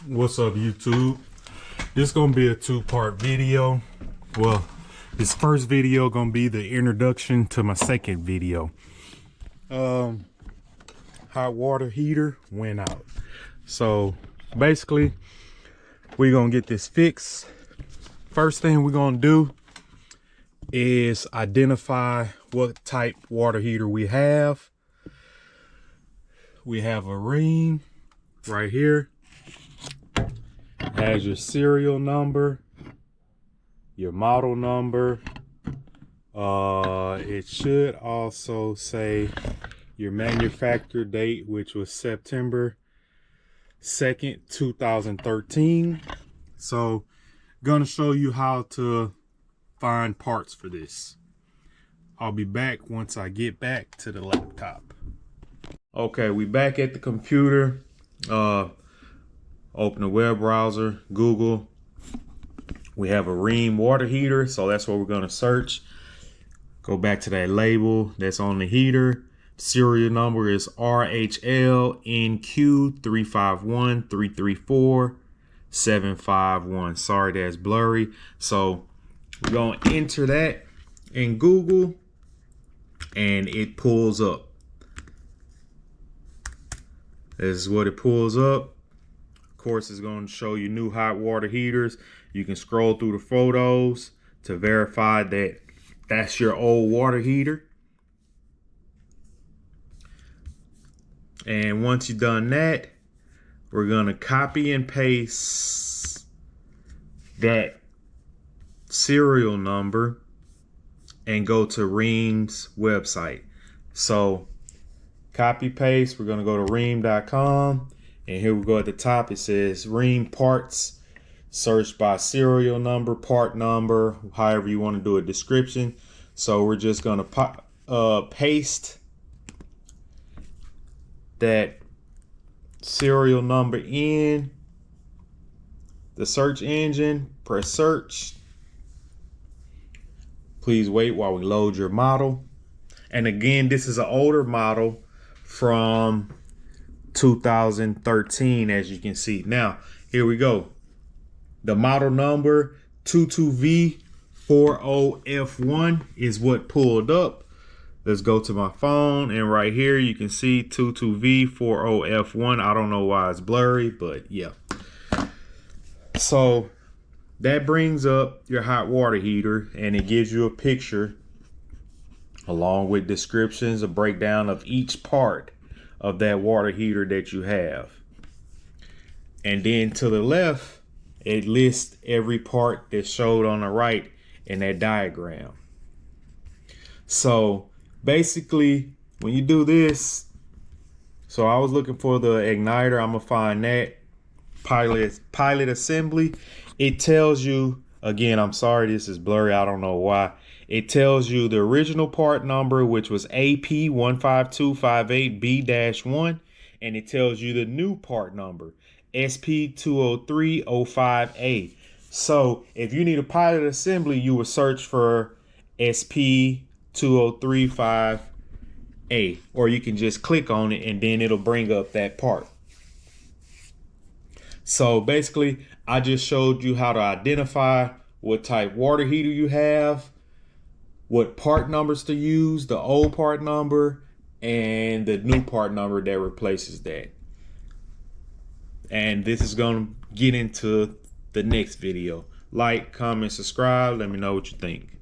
What's up, YouTube? This gonna be a two-part video. Well, this first video gonna be the introduction to my second video. Hot water heater went out, so basically we're gonna get this fixed. First thing we're gonna do is identify what type water heater we have. We have a RHEEM right here. Has your serial number, your model number. It should also say your manufacture date, which was September 2nd, 2013. So gonna show you how to find parts for this. I'll be back once I get back to the laptop. Okay, we back at the computer. Open the web browser, Google. We have a RHEEM water heater, so that's what we're gonna search. Go back to that label that's on the heater. Serial number is RHLNQ351334-751. Sorry, that's blurry. So we're gonna enter that in Google and it pulls up. This is what it pulls up. Of course, it's going to show you new hot water heaters. You can scroll through the photos to verify that that's your old water heater. And once you've done that, we're going to copy and paste that serial number and go to RHEEM's website. So copy paste, we're going to go to RHEEM.com, and here we go at the top. It says RHEEM parts, search by serial number, part number, however you want to do a description. So we're just going to paste that serial number in the search engine, press search. Please wait while we load your model. And again, this is an older model from 2013, as you can see. Now, here we go. The model number 22V40F1 is what pulled up. Let's go to my phone, and right here you can see 22V40F1. I don't know why it's blurry, but yeah. So that brings up your hot water heater, and it gives you a picture along with descriptions, a breakdown of each part of that water heater that you have. And then to the left, it lists every part that's showed on the right in that diagram. So basically, when you do this, so I was looking for the igniter. I'm gonna find that pilot assembly. It tells you, again, I'm sorry this is blurry, I don't know why. It tells you the original part number, which was AP15258B-1, and it tells you the new part number, SP20305A. So if you need a pilot assembly, you would search for SP20305A, or you can just click on it and then it'll bring up that part. So basically, I just showed you how to identify what type water heater you have, what part numbers to use, the old part number and the new part number that replaces that. And this is going to get into the next video. Like, comment, subscribe. Let me know what you think.